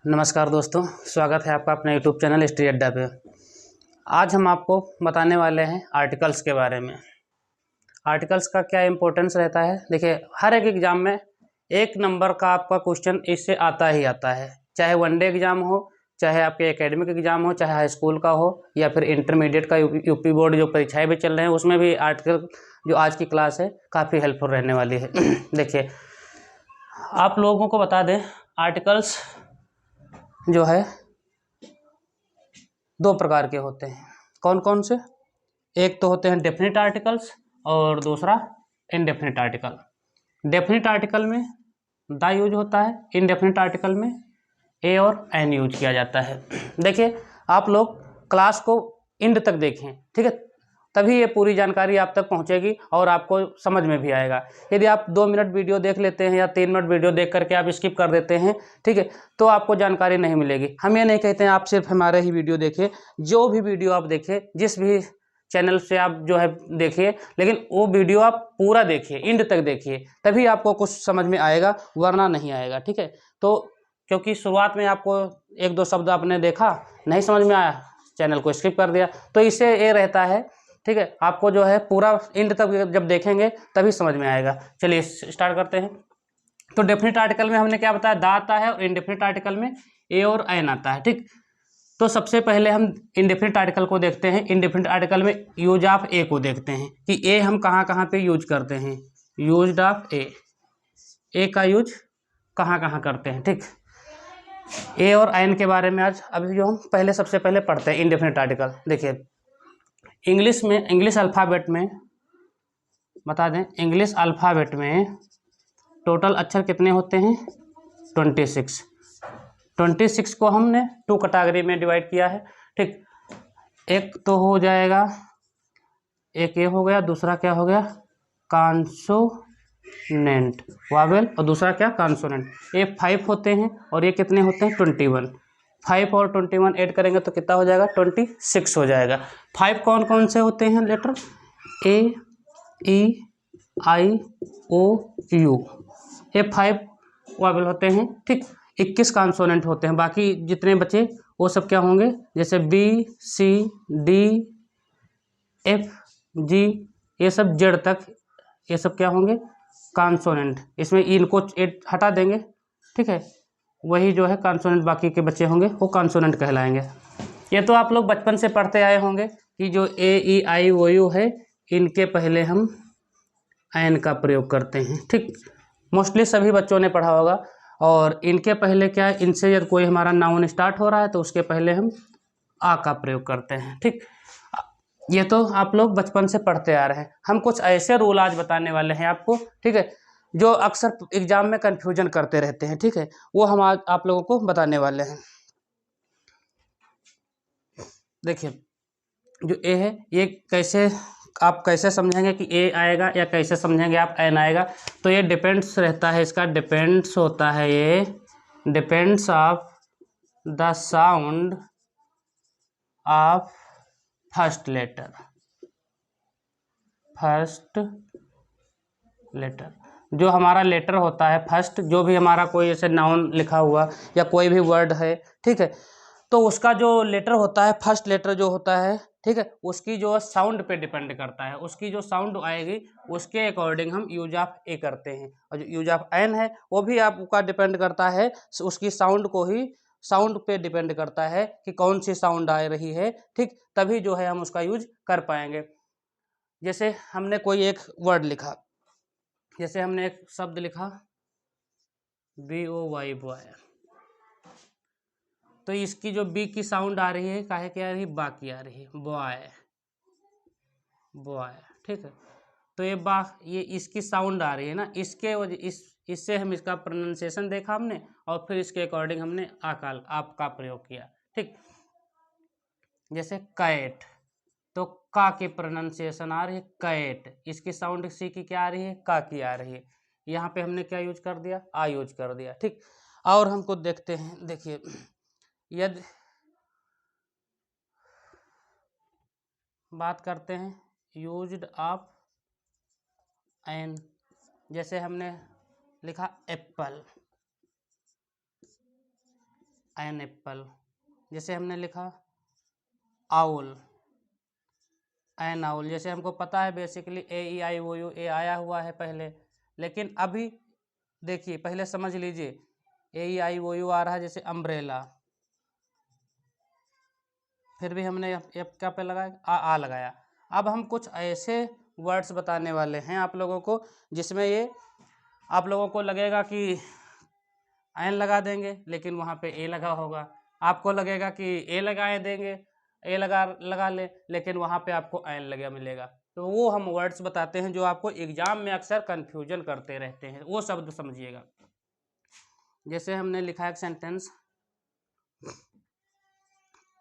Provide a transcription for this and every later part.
नमस्कार दोस्तों, स्वागत है आपका अपने यूट्यूब चैनल हिस्ट्री अड्डा पे। आज हम आपको बताने वाले हैं आर्टिकल्स के बारे में। आर्टिकल्स का क्या इम्पोर्टेंस रहता है। देखिए, हर एक एग्ज़ाम में एक नंबर का आपका क्वेश्चन इससे आता ही आता है, चाहे वनडे एग्ज़ाम हो, चाहे आपके एकेडमिक एग्ज़ाम हो, चाहे हाई स्कूल का हो, या फिर इंटरमीडिएट का यूपी बोर्ड जो परीक्षाएँ भी चल रहे हैं उसमें भी आर्टिकल जो आज की क्लास है काफ़ी हेल्पफुल रहने वाली है। देखिए, आप लोगों को बता दें, आर्टिकल्स जो है दो प्रकार के होते हैं। कौन कौन से? एक तो होते हैं डेफिनेट आर्टिकल्स और दूसरा इनडेफिनेट आर्टिकल। डेफिनेट आर्टिकल में द यूज होता है, इनडेफिनेट आर्टिकल में ए और एन यूज किया जाता है। देखिए, आप लोग क्लास को एंड तक देखें, ठीक है, तभी ये पूरी जानकारी आप तक पहुंचेगी और आपको समझ में भी आएगा। यदि आप 2 मिनट वीडियो देख लेते हैं या 3 मिनट वीडियो देख करके आप स्किप कर देते हैं, ठीक है, तो आपको जानकारी नहीं मिलेगी। हम ये नहीं कहते हैं आप सिर्फ हमारे ही वीडियो देखें, जो भी वीडियो आप देखें, जिस भी चैनल से आप जो है देखिए, लेकिन वो वीडियो आप पूरा देखिए, एंड तक देखिए, तभी आपको कुछ समझ में आएगा, वरना नहीं आएगा। ठीक है, तो क्योंकि शुरुआत में आपको 1-2 शब्द आपने देखा, नहीं समझ में आया, चैनल को स्किप कर दिया, तो इससे ये रहता है, ठीक है, आपको जो है पूरा एंड तक जब देखेंगे तभी समझ में आएगा। चलिए स्टार्ट करते हैं। तो डेफिनेट आर्टिकल में हमने क्या बताया, द आता है, और इनडेफिनेट आर्टिकल में ए और एन आता है। ठीक, तो सबसे पहले हम इनडेफिनेट आर्टिकल को देखते हैं। इनडेफिनेट आर्टिकल में यूज ऑफ ए को देखते हैं कि ए हम कहाँ कहाँ पे यूज करते हैं। यूज ऑफ ए का यूज कहाँ कहाँ करते हैं। ठीक, ए और एन के बारे में आज अभी जो हम पहले सबसे पहले पढ़ते हैं इनडेफिनेट आर्टिकल। देखिए, इंग्लिश में, इंग्लिश अल्फ़ाबेट में बता दें, इंग्लिश अल्फ़ाबेट में टोटल अक्षर कितने होते हैं? 26। 26 को हमने 2 कैटेगरी में डिवाइड किया है। ठीक, एक तो हो जाएगा, एक ये हो गया, दूसरा क्या हो गया, कॉन्सोनेंट वावेल, और दूसरा क्या, कॉन्सोनेंट। ये 5 होते हैं और ये कितने होते हैं? 21। 5 और 21 ऐड करेंगे तो कितना हो जाएगा? 26 हो जाएगा। 5 कौन कौन से होते हैं letter? A, E, I, O, you, ये 5 वावेल होते हैं। ठीक, 21 कॉन्सोनेंट होते हैं। बाकी जितने बचे वो सब क्या होंगे? जैसे बी, सी, डी, एफ, जी, ये सब जेड तक, ये सब क्या होंगे? कॉन्सोनेंट। इसमें इनको हटा देंगे, ठीक है, वही जो है कॉन्सोनेंट बाकी के बच्चे होंगे वो कॉन्सोनेंट कहलाएंगे। ये तो आप लोग बचपन से पढ़ते आए होंगे कि जो ए, ई, आई, ओ, यू है, इनके पहले हम एन का प्रयोग करते हैं। ठीक, मोस्टली सभी बच्चों ने पढ़ा होगा। और इनके पहले क्या है, इनसे यदि कोई हमारा नाउन स्टार्ट हो रहा है तो उसके पहले हम आ का प्रयोग करते हैं। ठीक, ये तो आप लोग बचपन से पढ़ते आ रहे हैं। हम कुछ ऐसे रूल आज बताने वाले हैं आपको, ठीक है, जो अक्सर एग्जाम में कंफ्यूजन करते रहते हैं। ठीक है, वो हम आज आप लोगों को बताने वाले हैं। देखिए, जो ए है, ये कैसे, आप कैसे समझेंगे कि ए आएगा या कैसे समझेंगे आप एन आएगा, तो ये डिपेंड्स रहता है, इसका डिपेंड्स होता है, ये depends of the sound of first letter. First letter, जो हमारा लेटर होता है फर्स्ट, जो भी हमारा कोई ऐसे नाउन लिखा हुआ या कोई भी वर्ड है, ठीक है, तो उसका जो लेटर होता है, फर्स्ट लेटर जो होता है, ठीक है, उसकी जो साउंड पे डिपेंड करता है। उसकी जो साउंड आएगी उसके अकॉर्डिंग हम यूज ऑफ ए करते हैं। और जो यूज ऑफ एन है वो भी आपका डिपेंड करता है, उसकी साउंड को ही, साउंड पे डिपेंड करता है कि कौन सी साउंड आ रही है। ठीक, तभी जो है हम उसका यूज कर पाएंगे। जैसे हमने कोई एक वर्ड लिखा, जैसे हमने एक शब्द लिखा BOY, बॉय, तो इसकी जो बी की साउंड आ रही है, काहे की आ रही है? बा की आ रही है, बॉय, बॉय। ठीक है, तो ये बा, ये इसकी साउंड आ रही है ना, इसके वजह, इससे हम इसका प्रोनाउंसिएशन देखा हमने, और फिर इसके अकॉर्डिंग हमने आकाल आपका प्रयोग किया। ठीक, जैसे कैट, तो का की प्रोनाउंसिएशन आ रही है कैट, इसकी साउंड सी की क्या आ रही है? का की आ रही है। यहाँ पे हमने क्या यूज कर दिया? आ यूज कर दिया। ठीक, और हमको देखते हैं, देखिए, यदि बात करते हैं यूज्ड ऑफ एन, जैसे हमने लिखा एप्पल, एन एप्पल। जैसे हमने लिखा आउल, एन आउल। जैसे हमको पता है basically A E I O you, ए आया हुआ है पहले, लेकिन अभी देखिए पहले समझ लीजिए, ए ई आई ओ यू आ रहा है जैसे अम्ब्रेला, फिर भी हमने क्या पे लगाया, आ लगाया। अब हम कुछ ऐसे वर्ड्स बताने वाले हैं आप लोगों को जिसमें ये आप लोगों को लगेगा कि एन लगा देंगे लेकिन वहाँ पे ए लगा होगा, आपको लगेगा कि ए लगाए देंगे, ए लगा ले, लेकिन वहाँ पे आपको एन लगा मिलेगा। तो वो हम वर्ड्स बताते हैं जो आपको एग्जाम में अक्सर कंफ्यूजन करते रहते हैं, वो शब्द समझिएगा। जैसे हमने लिखा एक सेंटेंस,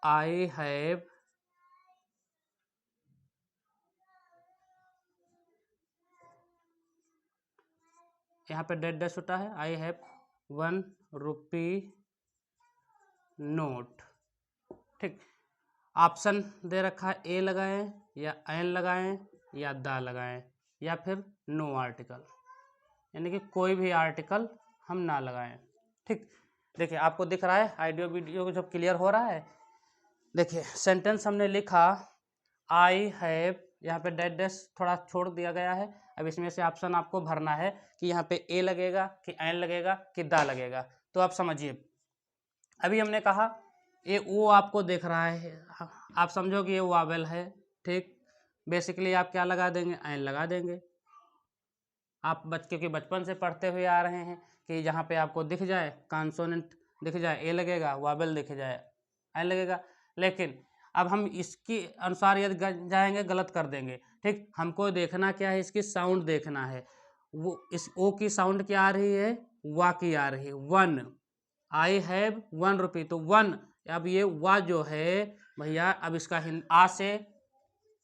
आई हैव यहाँ पे डेड डैश होता है, आई हैव 1 रुपी नोट। ठीक, ऑप्शन दे रखा है, ए लगाएं या एन लगाएं या दा लगाएं या फिर नो आर्टिकल, यानी कि कोई भी आर्टिकल हम ना लगाएं। ठीक, देखिए आपको दिख रहा है ऑडियो वीडियो जब क्लियर हो रहा है। देखिए सेंटेंस हमने लिखा आई हैव, यहाँ पे डेड डैश थोड़ा छोड़ दिया गया है। अब इसमें से ऑप्शन आपको भरना है कि यहाँ पे ए लगेगा कि एन लगेगा कि दा लगेगा। तो आप समझिए, अभी हमने कहा ये वो आपको देख रहा है, आप समझो कि ये वावेल है। ठीक, बेसिकली आप क्या लगा देंगे, एन लगा देंगे। आप क्योंकि बचपन से पढ़ते हुए आ रहे हैं कि जहाँ पे आपको दिख जाए कॉन्सोनेंट दिख जाए ए लगेगा, वावेल दिख जाए एन लगेगा। लेकिन अब हम इसके अनुसार यदि जाएंगे गलत कर देंगे। ठीक, हमको देखना क्या है, इसकी साउंड देखना है। वो इस ओ की साउंड क्या आ रही है, वा की आ रही है, 1। आई हैव 1 रुपी, तो 1। अब ये वा जो है भैया, अब इसका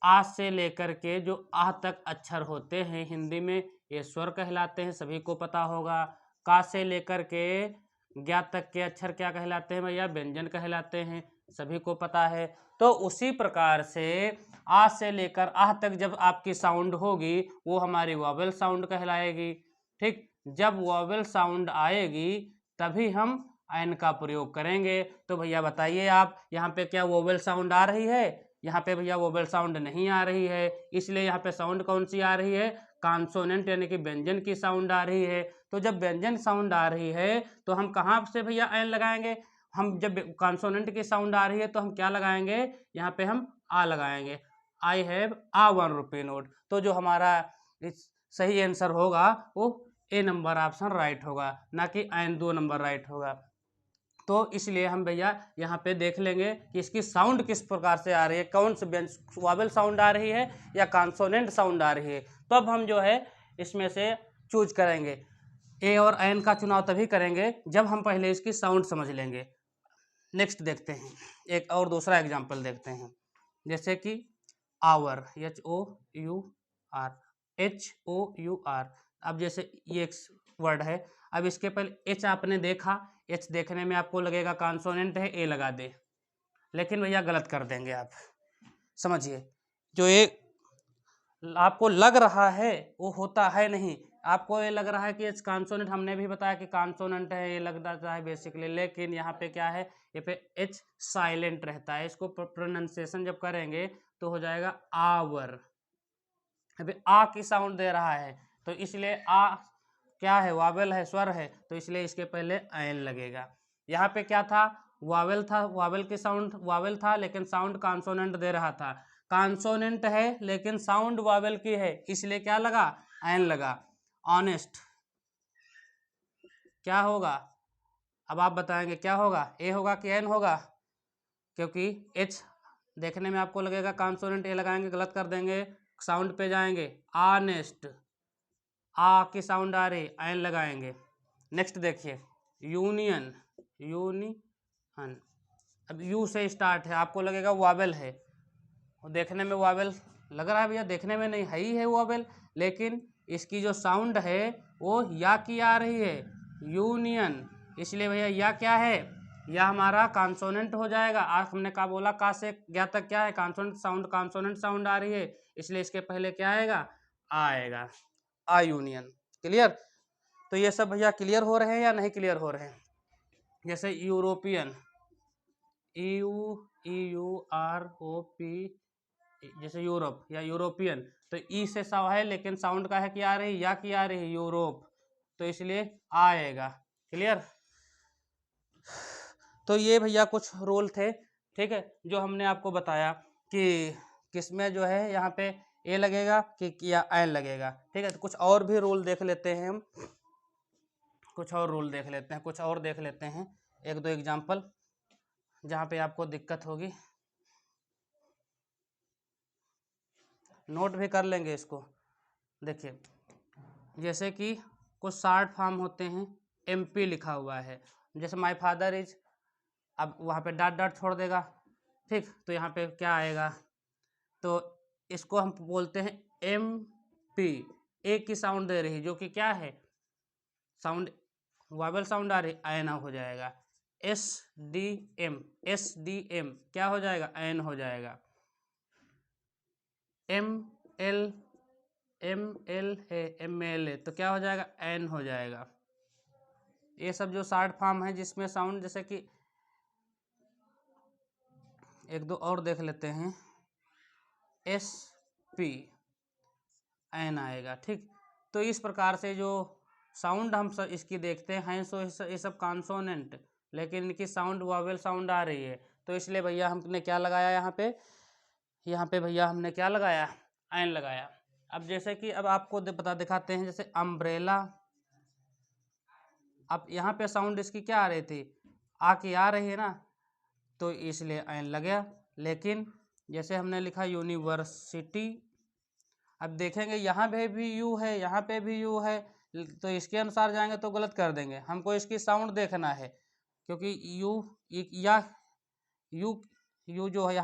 आ से लेकर के जो आह तक अक्षर होते हैं हिंदी में, ये स्वर कहलाते हैं, सभी को पता होगा। का से लेकर के ज्ञा तक के अक्षर क्या कहलाते हैं भैया, व्यंजन कहलाते हैं, सभी को पता है। तो उसी प्रकार से आ से लेकर आह तक जब आपकी साउंड होगी वो हमारी वॉवेल साउंड कहलाएगी। ठीक, जब वॉवेल साउंड आएगी तभी हम एन का प्रयोग करेंगे। तो भैया बताइए आप, यहाँ पे क्या वोवेल साउंड आ रही है, यहाँ पे भैया वोवेल साउंड नहीं आ रही है, इसलिए यहाँ पे साउंड कौन सी आ रही है, कॉन्सोनेंट यानी कि व्यंजन की साउंड आ रही है। तो जब व्यंजन साउंड आ रही है तो हम कहाँ से भैया एन लगाएंगे, हम जब कॉन्सोनेंट की साउंड आ रही है तो हम क्या लगाएंगे, यहाँ पे हम आ लगाएंगे, I have uh 1 rupee note. तो जो हमारा सही आंसर होगा वो ए नंबर ऑप्शन राइट होगा, ना कि एन 2 नंबर राइट होगा। तो इसलिए हम भैया यहाँ पे देख लेंगे कि इसकी साउंड किस प्रकार से आ रही है, कौन से वॉवेल साउंड आ रही है या कॉन्सोनेंट साउंड आ रही है। तो अब हम जो है इसमें से चूज करेंगे। ए और एन का चुनाव तभी करेंगे जब हम पहले इसकी साउंड समझ लेंगे। नेक्स्ट देखते हैं, एक और दूसरा एग्जाम्पल देखते हैं। जैसे कि आवर, HOUR। अब जैसे ये एक वर्ड है, अब इसके पहले एच आपने देखा, एच देखने में आपको लगेगा कॉन्सोनेंट है, ए लगा दे, लेकिन भैया गलत कर देंगे आप। समझिए, जो ये आपको लग रहा है वो होता है नहीं। आपको ये लग रहा है कि एच कॉन्सोनेंट, हमने भी बताया कि कॉन्सोनेंट है, ये लगता है बेसिकली, लेकिन यहाँ पे क्या है, ये पे एच साइलेंट रहता है। इसको प्रोनाउंसिएशन जब करेंगे तो हो जाएगा आवर। अभी आ की साउंड दे रहा है तो इसलिए आ क्या है, वावेल है, स्वर है, तो इसलिए इसके पहले एन लगेगा। यहाँ पे क्या था, वावेल था, वावेल की साउंड वावेल था लेकिन साउंड कॉन्सोनेंट दे रहा था। कॉन्सोनेंट है लेकिन साउंड वावेल की है, इसलिए क्या लगा, एन लगा। ऑनेस्ट क्या होगा, अब आप बताएंगे क्या होगा, ए होगा कि एन होगा, क्योंकि एच देखने में आपको लगेगा कॉन्सोनेंट, ए लगाएंगे गलत कर देंगे, साउंड पे जाएंगे, ऑनेस्ट, आ की साउंड आ रही, एन लगाएंगे। नेक्स्ट देखिए, यूनियन। अब यू से स्टार्ट है, आपको लगेगा वावेल है, देखने में वावेल लग रहा है भैया, देखने में नहीं है ही है वावेल, लेकिन इसकी जो साउंड है वो या की आ रही है, यूनियन, इसलिए भैया या क्या है, या हमारा कॉन्सोनेंट हो जाएगा। आज हमने कहा बोला का से क्या तक क्या है, कॉन्सोनेंट साउंड आ रही है, इसलिए इसके पहले क्या आएगा आ यूनियन। क्लियर, तो ये सब भैया क्लियर हो रहे हैं या नहीं क्लियर हो रहे हैं। जैसे यूरोपियन, EUROP, जैसे यूरोप या यूरोपियन, तो ई से सा है लेकिन साउंड का है क्या आ रही, या की आ रही, यूरोप, तो इसलिए आएगा। क्लियर। तो ये भैया कुछ रूल थे, ठीक है, जो हमने आपको बताया कि किसमें जो है यहाँ पे ए लगेगा कि या एन लगेगा। ठीक है, तो कुछ और भी रूल देख लेते हैं हम, कुछ और रूल देख लेते हैं, कुछ और देख लेते हैं, एक दो एग्जाम्पल जहाँ पे आपको दिक्कत होगी, नोट भी कर लेंगे इसको। देखिए, जैसे कि कुछ शॉर्ट फॉर्म होते हैं, MP लिखा हुआ है, जैसे माय फादर इज, अब वहाँ पे डॉट डॉट छोड़ देगा, ठीक, तो यहाँ पे क्या आएगा, तो इसको हम बोलते हैं MP, एक की साउंड दे रही जो कि क्या है, साउंड वाइबल साउंड आ रही, एन हो जाएगा। SDM, SDM क्या हो जाएगा, एन हो जाएगा। ML, ML है, MLA तो क्या हो जाएगा, एन हो जाएगा। ये सब जो शॉर्ट फॉर्म है जिसमें साउंड, जैसे कि एक दो और देख लेते हैं, SP एन आएगा। ठीक, तो इस प्रकार से जो साउंड हम सब इसकी देखते हैं, सो ये सब कॉन्सोनेंट, लेकिन इनकी साउंड वावेल साउंड आ रही है, तो इसलिए भैया हमने क्या लगाया यहाँ पे भैया हमने क्या लगाया, एन लगाया। अब जैसे कि अब आपको दिखाते हैं, जैसे अम्ब्रेला, अब यहाँ पे साउंड इसकी क्या आ रही थी, आ की आ रही है ना, तो इसलिए एन लग गया। लेकिन जैसे हमने लिखा यूनिवर्सिटी, अब देखेंगे यहाँ पे भी यू है, यहाँ पे भी यू है, तो इसके अनुसार जाएंगे तो गलत कर देंगे, हमको इसकी साउंड देखना है, क्योंकि यू या यू जो है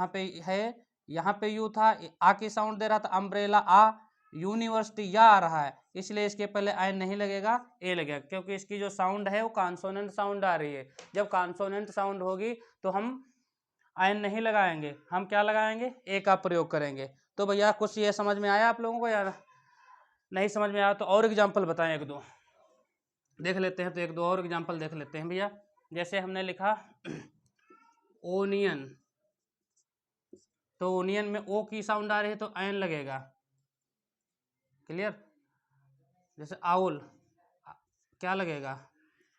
यहाँ पे यू था, आ की साउंड दे रहा था, अम्ब्रेला आ, यूनिवर्सिटी या आ रहा है, इसलिए इसके पहले आई नहीं लगेगा, ए लगेगा, क्योंकि इसकी जो साउंड है वो कॉन्सोनेंट साउंड आ रही है। जब कॉन्सोनेंट साउंड होगी तो हम आयन नहीं लगाएंगे, हम क्या लगाएंगे, ए का प्रयोग करेंगे। तो भैया कुछ ये समझ में आया आप लोगों को, यार नहीं समझ में आया तो और एग्जाम्पल बताएं, एक दो देख लेते हैं, तो एक दो और एग्जाम्पल देख लेते हैं भैया। जैसे हमने लिखा ओनियन, तो ओनियन में ओ की साउंड आ रही है तो एन लगेगा। क्लियर। जैसे आउल, क्या लगेगा,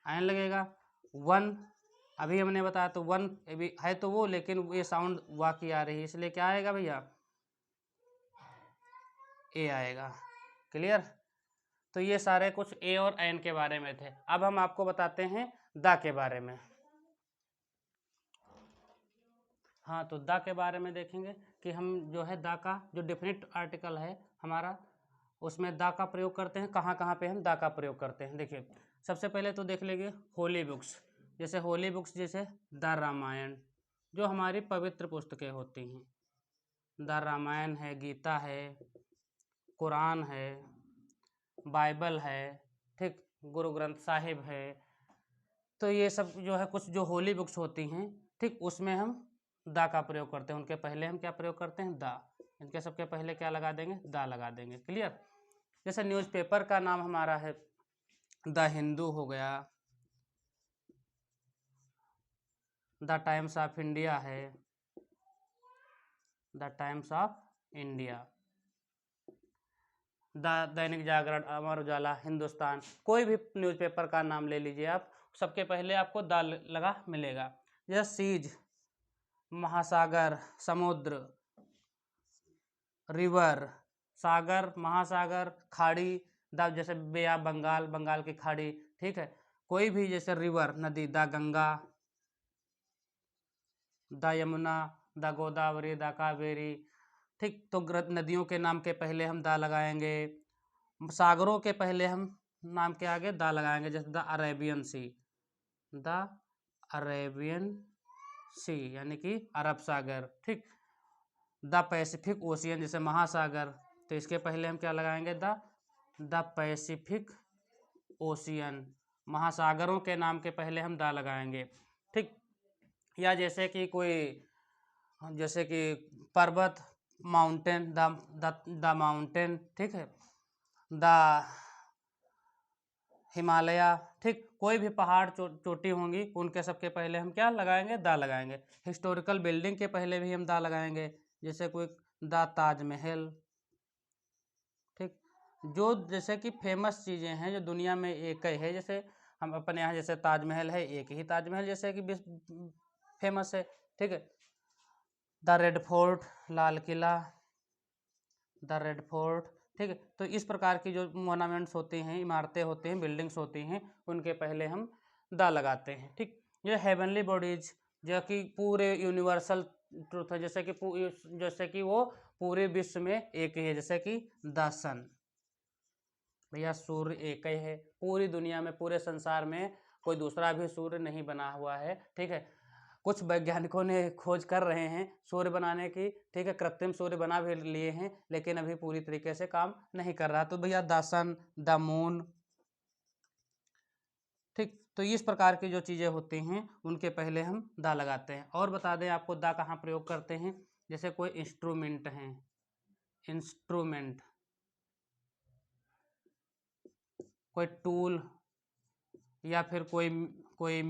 एन लगेगा। वन, अभी हमने बताया तो वन भी है तो वो, लेकिन ये साउंड वा की आ रही है, इसलिए क्या आएगा भैया, ए आएगा। क्लियर। तो ये सारे कुछ ए और एन के बारे में थे। अब हम आपको बताते हैं दा के बारे में। हाँ, तो दा के बारे में देखेंगे कि हम जो है दा का जो डेफिनेट आर्टिकल है हमारा, उसमें दा का प्रयोग करते हैं, कहाँ कहाँ पे हम दा का प्रयोग करते हैं। देखिए, सबसे पहले तो देख लेंगे होली बुक्स, जैसे होली बुक्स जैसे द रामायण, जो हमारी पवित्र पुस्तकें होती हैं, द रामायण है, गीता है, कुरान है, बाइबल है, ठीक, गुरु ग्रंथ साहिब है, तो ये सब जो है कुछ जो होली बुक्स होती हैं, ठीक, उसमें हम दा का प्रयोग करते हैं। उनके पहले हम क्या प्रयोग करते हैं, दा, इनके सबके पहले क्या लगा देंगे, दा लगा देंगे। क्लियर। जैसे न्यूज़पेपर का नाम हमारा है द हिंदू हो गया, द टाइम्स ऑफ इंडिया है, the times of India, Dainik Jagran, Amar Ujala, Hindustan, कोई भी न्यूज़पेपर का नाम ले लीजिए आप, सबके पहले आपको दा लगा मिलेगा। जैसे सीज, महासागर, समुद्र, रिवर, सागर, महासागर, खाड़ी, द जैसे बे ऑफ बंगाल, बंगाल की खाड़ी, ठीक है, कोई भी जैसे रिवर, नदी, the Ganga, the Yamuna, the Godavari, the Kaveri, ठीक, तो नदियों के नाम के पहले हम दा लगाएंगे, सागरों के पहले हम नाम के आगे दा लगाएंगे, जैसे the Arabian sea, the Arabian sea यानी कि अरब सागर, ठीक, द पैसिफिक ओशियन जैसे महासागर, तो इसके पहले हम क्या लगाएंगे, द पैसिफिक ओशियन, महासागरों के नाम के पहले हम दा लगाएंगे, ठीक। या जैसे कि कोई, जैसे कि पर्वत, माउंटेन, द माउंटेन, ठीक है, द हिमालय, ठीक, कोई भी पहाड़ चोटी होंगी उनके सबके पहले हम क्या लगाएंगे, दा लगाएंगे। हिस्टोरिकल बिल्डिंग के पहले भी हम दा लगाएंगे, जैसे कोई दा ताजमहल, ठीक। जो जैसे कि फेमस चीज़ें हैं जो दुनिया में एक ही है, जैसे हम अपने यहाँ जैसे ताजमहल है, एक ही ताजमहल जैसे कि फेमस है, ठीक है। The red fort, Lal Qila, the red fort, ठीक है। तो इस प्रकार की जो मोनामेंट्स होती हैं, इमारतें होती हैं, बिल्डिंग्स होती हैं, उनके पहले हम दा लगाते हैं, ठीक। ये हेवनली बॉडीज जो कि पूरे यूनिवर्सल ट्रूथ है, जैसे कि वो पूरे विश्व में एक ही है, जैसे कि द सन, भैया सूर्य एक ही है पूरी दुनिया में, पूरे संसार में कोई दूसरा भी सूर्य नहीं बना हुआ है, ठीक है। कुछ वैज्ञानिकों ने खोज कर रहे हैं सूर्य बनाने की, ठीक है, कृत्रिम सूर्य बना भी लिए हैं, लेकिन अभी पूरी तरीके से काम नहीं कर रहा। तो भैया द सन, द मून, ठीक। तो इस प्रकार की जो चीज़ें होती हैं उनके पहले हम दा लगाते हैं। और बता दें आपको दा कहाँ प्रयोग करते हैं, जैसे कोई इंस्ट्रूमेंट हैं, इंस्ट्रूमेंट, कोई टूल, या फिर कोई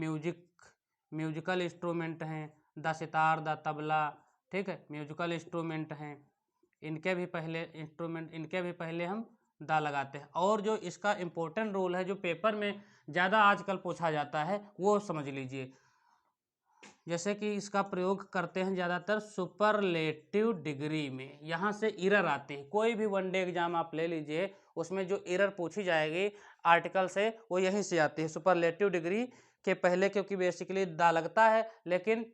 म्यूजिकल इंस्ट्रूमेंट हैं, द सितार, द तबला, ठीक है, म्यूजिकल इंस्ट्रूमेंट हैं, इनके भी पहले हम दा लगाते हैं। और जो इसका इम्पोर्टेंट रोल है, जो पेपर में ज़्यादा आजकल पूछा जाता है, वो समझ लीजिए। जैसे कि इसका प्रयोग करते हैं ज़्यादातर सुपरलेटिव डिग्री में, यहाँ से इरर आते हैं। कोई भी वनडे एग्जाम आप ले लीजिए, उसमें जो इरर पूछी जाएगी आर्टिकल से, वो यहीं से आती है, सुपरलेटिव डिग्री के पहले, क्योंकि बेसिकली दा लगता है, लेकिन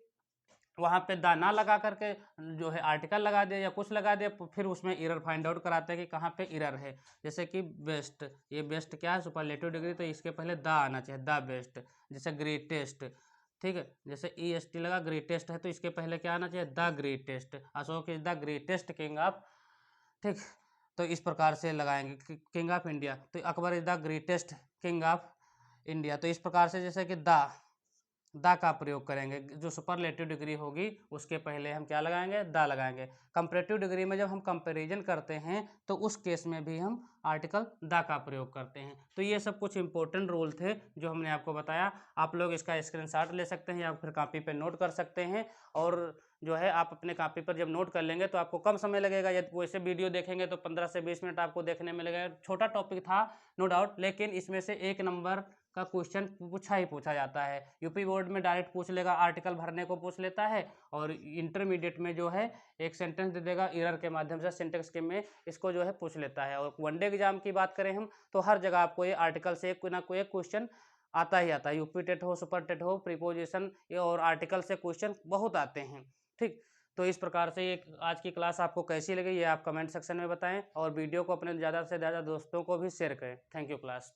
वहाँ पे दा ना लगा करके जो है आर्टिकल लगा दिया या कुछ लगा दिया, फिर उसमें इरर फाइंड आउट कराते हैं कि कहाँ पे इरर है। जैसे कि बेस्ट, ये बेस्ट क्या है, सुपरलेटिव डिग्री, तो इसके पहले दा आना चाहिए, द बेस्ट। जैसे ग्रेटेस्ट, ठीक है, जैसे EST लगा, ग्रेटेस्ट है, तो इसके पहले क्या आना चाहिए, the greatest. Ashok is the greatest king of, ठीक। तो इस प्रकार से लगाएंगे, किंग ऑफ इंडिया, तो Akbar is the greatest king of India. तो इस प्रकार से जैसे कि दा का प्रयोग करेंगे, जो सुपरलेटिव डिग्री होगी उसके पहले हम क्या लगाएंगे, दा लगाएंगे। कंपैरेटिव डिग्री में जब हम कंपैरिजन करते हैं तो उस केस में भी हम आर्टिकल दा का प्रयोग करते हैं। तो ये सब कुछ इंपॉर्टेंट रूल थे जो हमने आपको बताया। आप लोग इसका स्क्रीनशॉट ले सकते हैं या फिर कॉपी पे नोट कर सकते हैं, और जो है आप अपने कॉपी पर जब नोट कर लेंगे तो आपको कम समय लगेगा। यदि वैसे वीडियो देखेंगे तो 15 से 20 मिनट आपको देखने में लगेगा। छोटा टॉपिक था नो डाउट, लेकिन इसमें से 1 नंबर का क्वेश्चन पूछा जाता है। यूपी बोर्ड में डायरेक्ट पूछ लेगा, आर्टिकल भरने को पूछ लेता है, और इंटरमीडिएट में जो है एक सेंटेंस दे देगा, एरर के माध्यम से सिंटेक्स के में इसको जो है पूछ लेता है। और वनडे एग्जाम की बात करें हम, तो हर जगह आपको ये आर्टिकल से कोई ना कोई क्वेश्चन आता ही आता है। यूपी टेट हो, सुपर टेट हो, प्रीपोजिशन और आर्टिकल से क्वेश्चन बहुत आते हैं, ठीक। तो इस प्रकार से ये आज की क्लास आपको कैसी लगी ये आप कमेंट सेक्शन में बताएं, और वीडियो को अपने ज़्यादा से ज़्यादा दोस्तों को भी शेयर करें। Thank you class.